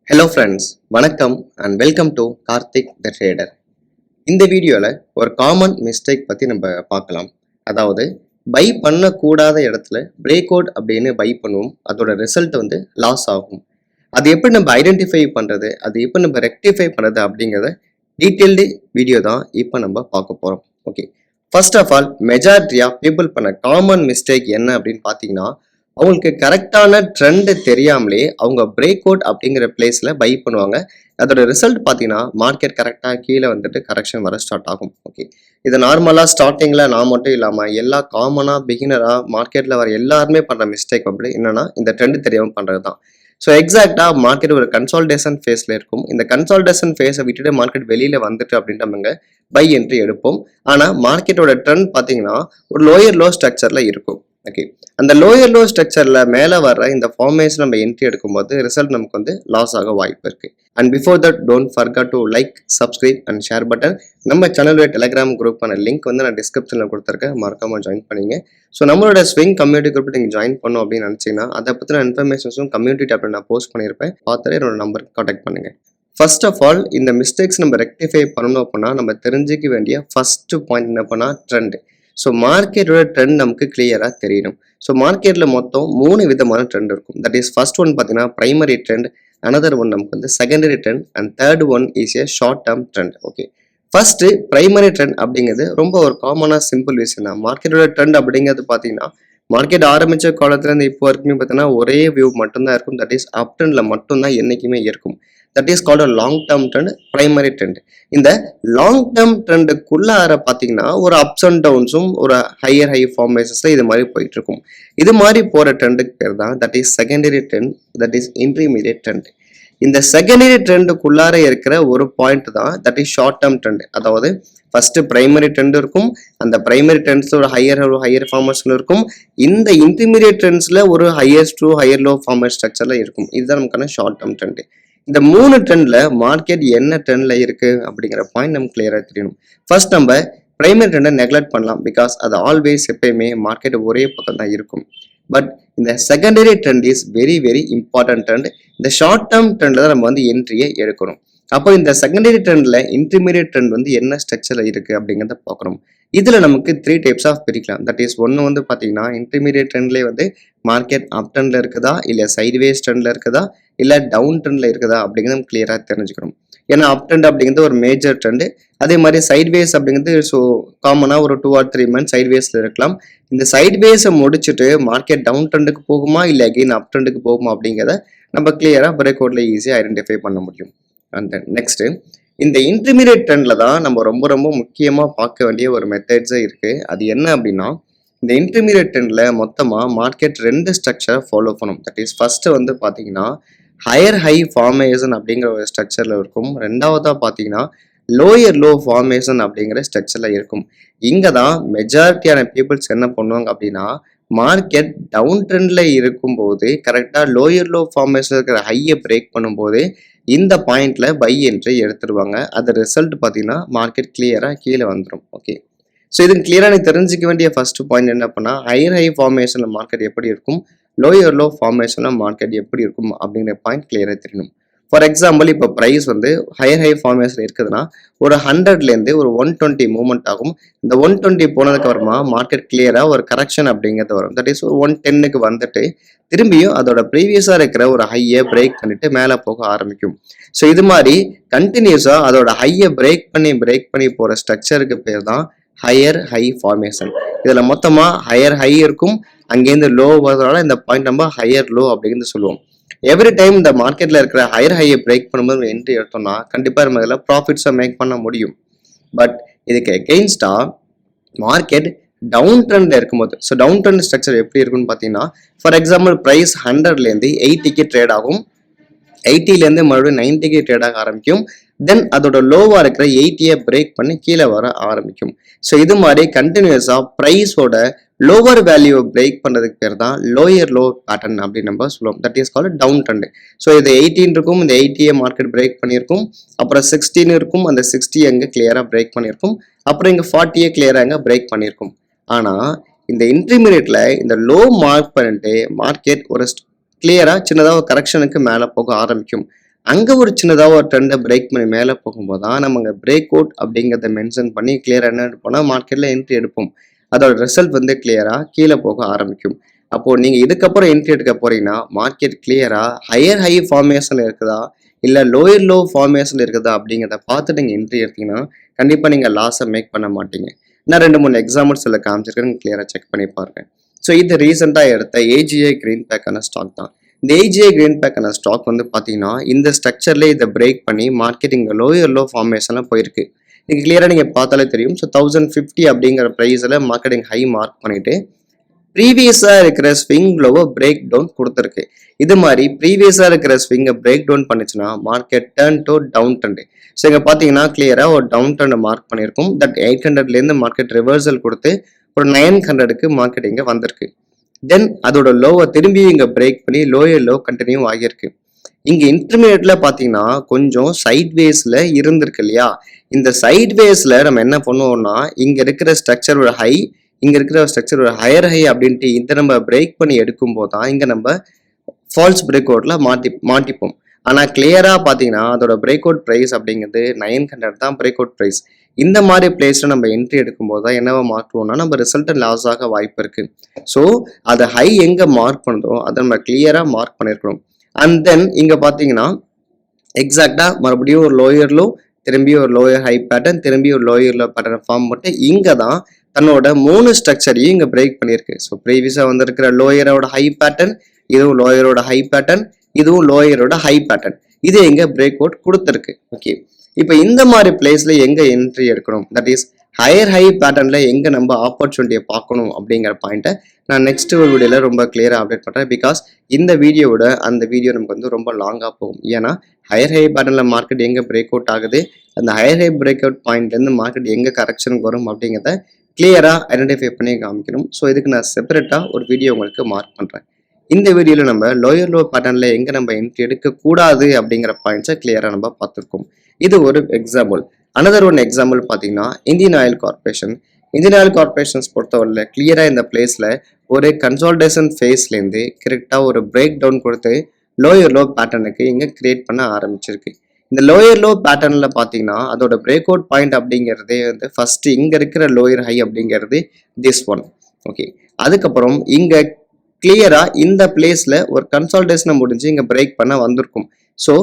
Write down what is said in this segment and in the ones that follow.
Hello friends, வணக்கம் and welcome to Karthik the trader. இந்த வீடியோவில் ஒரு காமன் மிஸ்டேக் பற்றி நம்ம பார்க்கலாம். அதாவது பை பண்ணக்கூடாத இடத்துல பிரேக் அவுட் அப்படின்னு பை பண்ணுவோம். அதோட ரிசல்ட் லாஸ் ஆகும். அது எப்படி நம்ம ஐடென்டிஃபை பண்ணுறது, அது எப்படி நம்ம ரெக்டிஃபை பண்ணுறது அப்படிங்கிறத டீட்டெயில்டு வீடியோ தான் இப்போ நம்ம பார்க்க போகிறோம். ஓகே, ஃபர்ஸ்ட் ஆஃப் ஆல் மெஜாரிட்டியாக பீப்புள் பண்ண காமன் மிஸ்டேக் என்ன அப்படின்னு பார்த்தீங்கன்னா, அவங்களுக்கு கரெக்டான ட்ரெண்ட் தெரியாமலே அவங்க பிரேக் அவுட் அப்படிங்கிற பிளேஸில் பை பண்ணுவாங்க. அதோட ரிசல்ட் பார்த்தீங்கன்னா மார்க்கெட் கரெக்டாக கீழே கரெக்ஷன் வர ஸ்டார்ட் ஆகும். ஓகே, இது நார்மலாக ஸ்டார்டிங்கில் நான் மட்டும் இல்லாமல் எல்லா காமனாக பிகினராக மார்க்கெட்டில் வர எல்லாருமே பண்ணுற மிஸ்டேக் அப்படி என்னன்னா இந்த ட்ரெண்ட் தெரியாமல் பண்ணுறது தான். ஸோ எக்ஸாக்டாக மார்க்கெட் ஒரு கன்சால்டேஷன் ஃபேஸில் இருக்கும். இந்த கன்சால்டேஷன் ஃபேஸை விட்டுட்டு மார்க்கெட் வெளியில் வந்துட்டு அப்படின்ட்டு நம்ம பை என்ட்ரி எடுப்போம். ஆனால் மார்க்கெட்டோட ட்ரெண்ட் பார்த்தீங்கன்னா ஒரு லோயர் லோ ஸ்ட்ரக்சரில் இருக்கும். ஓகே, அந்த லோயர் லோ ஸ்ட்ரக்சரில் மேலே வர்ற இந்த ஃபார்மேஷன் நம்ம என்ட்ரி எடுக்கும்போது ரிசல்ட் நமக்கு லாஸ் ஆக வாய்ப்பு இருக்குது. And before that don't forget to like, subscribe and share button. நம்ம சேனலோட டெலிகிராம் குரூப்பான லிங்க் நான் டிஸ்கிரிப்ஷனில் கொடுத்துருக்கேன், மறக்காமல் ஜாயின் பண்ணிங்க. ஸோ நம்மளோட ஸ்விங் கம்யூனிட்டி குரூப் நீங்கள் ஜாயின் பண்ணோம் அப்படின்னு நினச்சிங்கன்னா அதை பற்றின இன்ஃபர்மேஷன்ஸும் கம்யூனிட்டி டேப்பில் நான் போஸ்ட் பண்ணியிருப்பேன். பார்த்துட்டு என்னோட நம்பருக்கு கான்டாக்ட் பண்ணுங்கள். ஃபர்ஸ்ட் ஆஃப் ஆல் இந்த மிஸ்டேக்ஸ் நம்ம ரெக்டிஃபை பண்ணணும் அப்படின்னா நம்ம தெரிஞ்சிக்க வேண்டிய ஃபர்ஸ்ட் பாயிண்ட் என்ன பண்ணால் ட்ரெண்ட். ஸோ மார்க்கெட்டோட ட்ரெண்ட் நமக்கு கிளியராக தெரியணும். ஸோ மார்க்கெட்டில் மொத்தம் 3 விதமான ட்ரெண்ட் இருக்கும். தட் இஸ் ஃபர்ஸ்ட் ஒன் பார்த்தீங்கன்னா பிரைமரி ட்ரெண்ட், அனதர் ஒன் நமக்கு secondary trend and third one is a short term trend. Okay, first primary trend அப்படிங்கிறது ரொம்ப ஒரு காமனாக சிம்பிள் விஷயம் தான். மார்க்கெட்டோட ட்ரெண்ட் அப்படிங்கிறது பார்த்தீங்கன்னா மார்க்கெட் ஆரம்பித்த காலத்துலேருந்து இப்போ வரைக்குமே பார்த்தீங்கன்னா ஒரே வியூ மட்டும்தான் இருக்கும். தட் இஸ் அப் ட்ரெண்டில் மட்டும்தான் என்றைக்குமே இருக்கும். That is called long term trend, primary trend. இந்த லாங் டேர்ம் ட்ரெண்டுக்குள்ளார பார்த்தீங்கன்னா ஒரு அப்ஸ் அண்ட் டவுன்ஸும் ஒரு ஹையர் ஹை ஃபார்மேஷன்ஸில் இது மாதிரி போயிட்டு இருக்கும். இது மாதிரி போகிற ட்ரெண்டுக்கு பேர் தான் that is secondary trend, that is intermediate trend. இந்த செகண்டரி ட்ரெண்டுக்குள்ளார இருக்கிற ஒரு பாயிண்ட் தான் that is short term trend. அதாவது ஃபர்ஸ்ட் பிரைமரி ட்ரெண்ட் இருக்கும், அந்த பிரைமரி ட்ரெண்ட்ஸில் ஒரு ஹையர் ஃபார்மேஷன் இருக்கும், இந்த இன்டர்மீடியட் ட்ரெண்ட்ஸில் ஒரு highest to higher low formation ஸ்ட்ரக்சரில் இருக்கும். இதுதான் நமக்கான ஷார்ட் டேர்ம் ட்ரெண்ட். இந்த 3 ட்ரெண்ட்ல மார்க்கெட் என்ன ட்ரெண்ட்ல இருக்கு அப்படிங்கிற பாயிண்ட் நமக்கு கிளியரா தெரியணும். ஃபர்ஸ்ட் நம்ம பிரைமரி ட்ரெண்டை நெக்லெக்ட் பண்ணலாம், பிகாஸ் அது ஆல்வேஸ் எப்பயுமே மார்க்கெட் ஒரே பக்கம் தான் இருக்கும். பட் இந்த secondary trend is very very important trend. இந்த ஷார்ட் டேர்ம் ட்ரெண்ட்ல தான் நம்ம என்ட்ரியை எடுக்கணும். அப்போ இந்த செகண்டரி ட்ரெண்ட்ல இன்டர்மீடியட் ட்ரெண்ட் என்ன ஸ்ட்ரக்சர்ல இருக்கு அப்படிங்கிறத பார்க்கணும். இதுல நமக்கு 3 டைப்ஸ் ஆஃப் பிரிக்கலாம். தட் இஸ் ஒன்று பார்த்தீங்கன்னா இன்டர்மீடியட் ட்ரெண்ட்லேயே மார்க்கெட் அப் ட்ரெண்ட்ல இருக்குதா, இல்லை சைட்வேஸ் ட்ரெண்ட்ல இருக்குதா, இல்லை டவுன் ட்ரெண்ட்ல இருக்குதா அப்படிங்கிறத நம்ம கிளியராக தெரிஞ்சுக்கணும். ஏன்னா அப் ட்ரெண்ட் அப்படிங்கிறது ஒரு மேஜர் ட்ரெண்டு, அதே மாதிரி சைட்வேஸ் அப்படிங்கிறது ஸோ காமனாக ஒரு 2 or 3 months சைட்வேஸில் இருக்கலாம். இந்த சைட்வேஸை முடிச்சுட்டு மார்க்கெட் டவுன் ட்ரெண்டுக்கு போகுமா இல்லை அகெயின் அப் ட்ரெண்டுக்கு போகுமா அப்படிங்கிறத நம்ம கிளியராக பிரேக் அவுட்ல ஈஸியாக ஐடென்டிஃபை பண்ண முடியும். அண்ட் தென் நெக்ஸ்ட் இந்த இன்டர்மீடியட் ட்ரெண்ட்ல தான் நம்ம ரொம்ப ரொம்ப முக்கியமாக பார்க்க வேண்டிய ஒரு மெத்தட்ஸே இருக்கு. அது என்ன அப்படின்னா இந்த இன்டர்மீடியட் ட்ரெண்ட்ல மொத்தமாக மார்க்கெட் 2 ஸ்ட்ரக்சரை ஃபாலோ பண்ணும். தட் இஸ் ஃபர்ஸ்ட் பார்த்தீங்கன்னா ஹையர் ஹை ஃபார்மேஷன் அப்படிங்கிற ஒரு ஸ்ட்ரக்சரில் இருக்கும். ரெண்டாவதாக பார்த்தீங்கன்னா லோயர் லோ ஃபார்மேஷன் அப்படிங்கிற ஸ்ட்ரக்சரில் இருக்கும். இங்கே தான் மெஜாரிட்டியான பீப்புள்ஸ் என்ன பண்ணுவாங்க அப்படின்னா மார்க்கெட் டவுன் ட்ரெண்டில் இருக்கும்போது கரெக்டாக லோயர் லோ ஃபார்மேஷன் இருக்கிற ஹையை பிரேக் பண்ணும்போது இந்த பாயிண்ட்ல பை என்ட்ரி எடுத்துருவாங்க. அது ரிசல்ட் பார்த்தீங்கன்னா மார்க்கெட் கிளியராக கீழே வந்துடும். ஓகே, ஸோ இது கிளியராக நீ தெரிஞ்சிக்க வேண்டிய ஃபர்ஸ்ட் பாயிண்ட் என்ன பண்ணா ஹையர் ஹை ஃபார்மேஷனில் மார்க்கெட் எப்படி இருக்கும், லோயர் லோ ஃபார்மேஷனில் மார்க்கெட் எப்படி இருக்கும் அப்படிங்கிற பாயிண்ட் கிளியராக தெரியணும். ஃபார் எக்ஸாம்பிள் இப்போ ப்ரைஸ் ஹையர் ஹை ஃபார்மேஷன் இருக்குதுன்னா ஒரு 100லேருந்து ஒரு 120 மூவ்மெண்ட் ஆகும். இந்த 120 போனதுக்கு அப்புறமா மார்க்கெட் கிளியராக ஒரு கரெக்ஷன் அப்படிங்கிறது வரும். தட் இஸ் ஒரு 110க்கு வந்துட்டு திரும்பியும் அதோட ப்ரீவியஸாக இருக்கிற ஒரு ஹையை பிரேக் பண்ணிட்டு மேலே போக ஆரம்பிக்கும். ஸோ இது மாதிரி கண்டினியூஸாக அதோட ஹையை பிரேக் பண்ணி போகிற ஸ்ட்ரக்சருக்கு பேர் தான் ஹையர் ஹை ஃபார்மேஷன். இதில் மொத்தமாக ஹையர் ஹை இருக்கும், அங்கேருந்து லோ வரதுனால இந்த பாயிண்ட் நம்ம ஹையர் லோ அப்படிங்கிறது சொல்லுவோம். எவ்ரி டைம் இந்த மார்க்கெட்டில் இருக்கிற ஹையர் ஹையை பிரேக் பண்ணும்போது என்ட்ரி எடுத்தோம்னா கண்டிப்பாக நம்ம இதில் ப்ராஃபிட்ஸை மேக் பண்ண முடியும். பட் இதுக்கு எகெயின்ஸ்டாக மார்க்கெட் டவுன் ட்ரெண்டில் இருக்கும்போது ஸோ டவுன் ட்ரெண்ட் ஸ்ட்ரக்சர் எப்படி இருக்குன்னு பார்த்தீங்கன்னா ஃபார் எக்ஸாம்பிள் ப்ரைஸ் 100லேருந்து 80க்கு ட்ரேட் ஆகும், 80லேருந்து மறுபடியும் 90க்கு ட்ரேட் ஆக ஆரம்பிக்கும். தென் அதோட லோவாக இருக்கிற 80யை பிரேக் பண்ணி கீழே வர ஆரம்பிக்கும். ஸோ இது மாதிரி கண்டினியூஸாக ப்ரைஸோட லோவர் வேல்யூவை பிரேக் பண்ணுறதுக்கு பேர் தான் லோயர் லோ பேட்டர்ன் அப்படின்னு நம்ம சொல்லுவோம். That is called down trend. So இது 18 இருக்கும், இந்த 80யை மார்க்கெட் பிரேக் பண்ணியிருக்கும், அப்புறம் 16 இருக்கும், அந்த 60 அங்கே கிளியராக பிரேக் பண்ணியிருக்கும், அப்புறம் இங்கே 40யை கிளியராக அங்கே பிரேக் பண்ணியிருக்கும். ஆனால் இந்த இன்டர்மீடியட்ல இந்த லோ மார்க் பண்ணிட்டு மார்க்கெட் ஒரு கிளியராக சின்னதாக ஒரு கரெக்ஷனுக்கு மேலே போக ஆரம்பிக்கும். அங்கே ஒரு சின்னதாக ஒரு ட்ரெண்டை பிரேக் பண்ணி மேலே போகும்போது தான் நம்ம அங்கே பிரேக் அவுட் அப்படிங்கிறத மென்ஷன் பண்ணி கிளியராக என்ன எடுப்போம்னா மார்க்கெட்டில் என்ட்ரி எடுப்போம். அதோட ரிசல்ட் வந்து கிளியராக கீழே போக ஆரம்பிக்கும். அப்போது நீங்கள் இதுக்கப்புறம் என்ட்ரி எடுக்க போகிறீங்கன்னா மார்க்கெட் கிளியராக ஹையர் ஹை ஃபார்மேஷன் இருக்குதா இல்லை லோயர் லோ ஃபார்மேஷன் இருக்குதா அப்படிங்கிறத பார்த்து நீங்கள் என்ட்ரி எடுத்தீங்கன்னா கண்டிப்பாக நீங்கள் லாஸை மேக் பண்ண மாட்டீங்க. நான் 2-3 எக்ஸாம்பிள்ஸ் இதில் காமிச்சிருக்கேன், நீங்கள் கிளியராக செக் பண்ணி பாருங்க. ஸோ இது ரீசெண்டாக எடுத்த ஏஜிஐ கிரீன் பேக்கான ஸ்டாக் தான். இந்த ஏஜிஐ கிரீன் பேக்கான ஸ்டாக் வந்து பார்த்தீங்கன்னா இந்த ஸ்ட்ரக்சர்லேயே இதை பிரேக் பண்ணி மார்க்கெட்டிங் லோயர் லோ ஃபார்மேஷனில் போயிருக்கு. இது கிளியராக நீங்கள் பார்த்தாலே தெரியும். ஸோ 1050 அப்படிங்கிற ப்ரைஸில் மார்க்கெட்டிங் ஹை மார்க் பண்ணிட்டு ப்ரீவியஸாக இருக்கிற ஸ்விங் லோவை பிரேக் டவுன் கொடுத்துருக்கு. இது மாதிரி ப்ரீவியஸாக இருக்கிற ஸ்விங்கை பிரேக் டவுன் பண்ணிச்சுன்னா market turn to down trend. So இங்கே பார்த்தீங்கன்னா கிளியராக ஒரு டவுன் ட்ரெண்ட் மார்க் பண்ணியிருக்கும். தட் 800லேருந்து மார்க்கெட் ரிவர்சல் கொடுத்து ஒரு 900க்கு மார்க்கெட் இங்கே வந்திருக்கு. தென் அதோட லோவை திரும்பி இங்கே பிரேக் பண்ணி லோயர் லோ கண்டினியூ ஆகியிருக்கு. இங்கே இன்டர்மீடியட்ல பார்த்தீங்கன்னா கொஞ்சம் சைட்வேஸில் இருந்திருக்கு இல்லையா? இந்த சைட்வேஸில் நம்ம என்ன பண்ணுவோம்னா இங்கே இருக்கிற ஸ்ட்ரக்சர் ஒரு ஹை, இங்கே இருக்கிற ஸ்ட்ரக்சர் ஒரு ஹையர் ஹை அப்படின்ட்டு இந்த நம்ம பிரேக் பண்ணி எடுக்கும்போது தான் இங்கே நம்ம ஃபால்ஸ் பிரேக் அவுட்டில் மாட்டிப்போம். ஆனால் கிளியராக பார்த்தீங்கன்னா அதோட பிரேக் அவுட் ப்ரைஸ் அப்படிங்கிறது 900 தான் பிரேக் அவுட் ப்ரைஸ். இந்த மாதிரி பிளேஸில் நம்ம என்ட்ரி எடுக்கும்போது தான் என்னவா மாற்றுவோம்னா நம்ம ரிசல்ட்டை லாஸ் ஆக வாய்ப்பு இருக்குது. ஸோ அதை ஹை எங்கே மார்க் பண்ணுறோ அதை நம்ம கிளியராக மார்க் பண்ணியிருக்கணும். அண்ட் தென் இங்கே பார்த்தீங்கன்னா எக்ஸாக்டாக மறுபடியும் ஒரு லோயர் லோ, திரும்பி ஒரு லோயர் ஹை பேட்டர்ன், திரும்பி ஒரு லோயர் லோ பேட்டர்ன் ஃபார்ம் பண்ணிட்டு இங்கே தான் தன்னோட 3 ஸ்ட்ரக்சரையும் இங்கே பிரேக் பண்ணியிருக்கு. ஸோ ப்ரீவியஸாக வந்திருக்கிற லோயரோட ஹை பேட்டர்ன், இதுவும் லோயரோட ஹை பேட்டர்ன், இதுவும் லோயரோட ஹை பேட்டர்ன், இது எங்கே பிரேக் அவுட் கொடுத்துருக்கு. ஓகே, இப்போ இந்த மாதிரி பிளேஸில் எங்கே என்ட்ரி எடுக்கணும், தட் இஸ் ஹையர் ஹை பேட்டர்னில் எங்கே நம்ம ஆப்பர்ச்சுனிட்டியை பார்க்கணும் அப்படிங்கிற பாயிண்ட்டை நான் நெக்ஸ்ட் ஒரு வீடியோவில் ரொம்ப கிளியராக அப்டேட் பண்ணுறேன். பிகாஸ் இந்த வீடியோவோட அந்த வீடியோ நமக்கு வந்து ரொம்ப லாங்காக போகும். ஏன்னா ஹையர் ஹை பேட்டர்னில் மார்க்கெட் எங்கே பிரேக் அவுட் ஆகுது, அந்த ஹையர் ஹை பிரேக் அவுட் பாயிண்ட்லேருந்து மார்க்கெட் எங்கே கரெக்ஷனுக்கு வரும் அப்படிங்கிறத கிளியராக ஐடென்டிஃபை பண்ணி காமிக்கணும். ஸோ இதுக்கு நான் செப்பரேட்டாக ஒரு வீடியோ உங்களுக்கு மார்க் பண்ணுறேன். இந்த வீடியோவில் நம்ம லோயர் லோ பேட்டர்னில் எங்கே நம்ம என்ட்ரி எடுக்கக்கூடாது அப்படிங்கிற பாயிண்ட்ஸை கிளியராக நம்ம பார்த்துருக்கோம். இது ஒரு எக்ஸாம்பிள். அனதர் ஒன் எக்ஸாம்பிள் பார்த்தீங்கன்னா Indian Oil corporation. Indian oil corporations பொறுத்தவரையில் கிளியராக இந்த பிளேஸில் ஒரு கன்சால்டேஷன் ஃபேஸ்லேருந்து கரெக்டாக ஒரு பிரேக் டவுன் கொடுத்து லோயர் லோ பேட்டர்னுக்கு இங்கே கிரியேட் பண்ண ஆரம்பிச்சிருக்கு. இந்த லோயர் லோ பேட்டர்னில் பார்த்தீங்கன்னா அதோட பிரேக் அவுட் பாயிண்ட் அப்படிங்கிறதே வந்து ஃபர்ஸ்ட் இங்கே இருக்கிற லோயர் ஹை அப்படிங்கிறது திஸ் ஒன். ஓகே, அதுக்கப்புறம் இங்கே கிளியராக இந்த பிளேஸில் ஒரு கன்சால்டேஷனை முடிஞ்சு இங்கே பிரேக் பண்ண வந்திருக்கும். ஸோ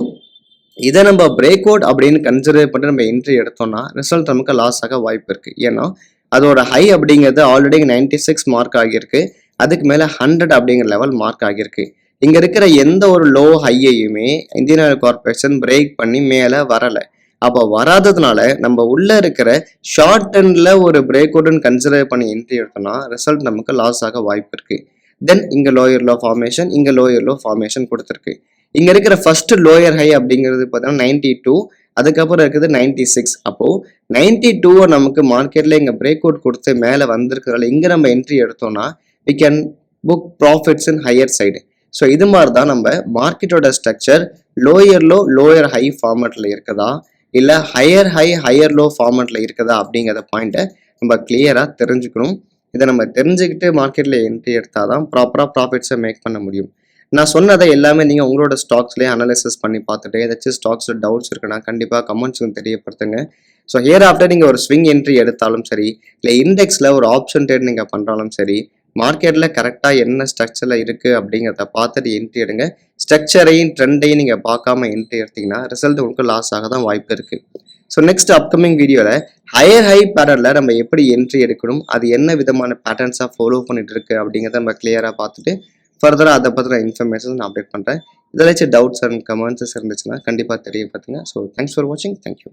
இதை நம்ம பிரேக் அவுட் அப்படின்னு கன்சிடர் பண்ணி நம்ம என்ட்ரி எடுத்தோம்னா ரிசல்ட் நமக்கு லாஸ் ஆக வாய்ப்பு இருக்குது. ஏன்னா அதோட ஹை அப்படிங்கிறது ஆல்ரெடி 96 மார்க் ஆகியிருக்கு, அதுக்கு மேலே 100 அப்படிங்கிற லெவல் மார்க் ஆகியிருக்கு. இங்கே இருக்கிற எந்த ஒரு லோ ஹையையுமே இந்தியன் ஆயில் கார்பரேஷன் பிரேக் பண்ணி மேலே வரலை. அப்போ வராததுனால நம்ம உள்ளே இருக்கிற ஷார்ட் டர்னில் ஒரு பிரேக் அவுட்னு கன்சிடர் பண்ணி என்ட்ரி எடுத்தோம்னா ரிசல்ட் நமக்கு லாஸ் ஆக வாய்ப்பு இருக்குது. தென் இங்கே லோயர் லோ ஃபார்மேஷன், இங்கே லோயர் லோ ஃபார்மேஷன் கொடுத்துருக்கு. இங்கே இருக்கிற ஃபர்ஸ்ட் லோயர் ஹை அப்படிங்கிறது பார்த்தீங்கன்னா 92, அதுக்கப்புறம் இருக்குது 96. அப்போது 92 நமக்கு மார்க்கெட்டில் இங்கே பிரேக் அவுட் கொடுத்து மேலே வந்திருக்கிறதால இங்கே நம்ம என்ட்ரி எடுத்தோம்னா we can book profits in higher side. So இது மாதிரி தான் நம்ம மார்க்கெட்டோட structure lower low lower high ஃபார்மேட்டில் இருக்குதா இல்லை ஹையர் ஹை ஹையர் லோ ஃபார்மேட்டில் இருக்குதா அப்படிங்கிற பாயிண்ட்டை நம்ம கிளியராக தெரிஞ்சுக்கணும். இதை நம்ம தெரிஞ்சுக்கிட்டு மார்க்கெட்டில் என்ட்ரி எடுத்தால் தான் ப்ராப்பராக ப்ராஃபிட்ஸை மேக் பண்ண முடியும். நான் சொன்னதை எல்லாமே நீங்கள் உங்களோட ஸ்டாக்ஸ்லேயே அனலைசிஸ் பண்ணி பார்த்துட்டு ஏதாச்சும் ஸ்டாக்ஸில் டவுட்ஸ் இருக்குன்னா கண்டிப்பாக கமெண்ட்ஸுக்கு தெரியப்படுத்துங்க. ஸோ ஹியர் ஆஃப்டர் நீங்கள் ஒரு ஸ்விங் என்ட்ரி எடுத்தாலும் சரி, இல்லை இண்டெக்ஸில் ஒரு ஆப்ஷன் ட்ரேட் நீங்கள் பண்ணுறாலும் சரி, மார்க்கெட்டில் கரெக்டாக என்ன ஸ்ட்ரக்சரில் இருக்குது அப்படிங்கிறத பார்த்துட்டு என்ட்ரி எடுங்க. ஸ்ட்ரக்சரையும் ட்ரெண்டையும் நீங்கள் பார்க்காம என்ட்ரி எடுத்தீங்கன்னா ரிசல்ட் உங்களுக்கு லாஸ் ஆக தான் வாய்ப்பு இருக்குது. ஸோ நெக்ஸ்ட் அப்கமிங் வீடியோவில் ஹையர் ஹை பேட்டர்னில் நம்ம எப்படி என்ட்ரி எடுக்கணும், அது என்ன விதமான பேட்டர்ன்ஸாக ஃபாலோ பண்ணிட்டு இருக்கு அப்படிங்கிறத நம்ம கிளியராக பார்த்துட்டு ஃபர்தராக அதை பற்றின இன்ஃபர்மேஷன் நான் அப்டேட் பண்ணுறேன். இதில் டவுட்ஸ் அண்ட் கமெண்ட்ஸஸ் இருந்துச்சுன்னா கண்டிப்பாக தெரியப்படுத்துங்க. ஸோ தேங்க்ஸ் ஃபார் வாட்சிங். தேங்க்யூ.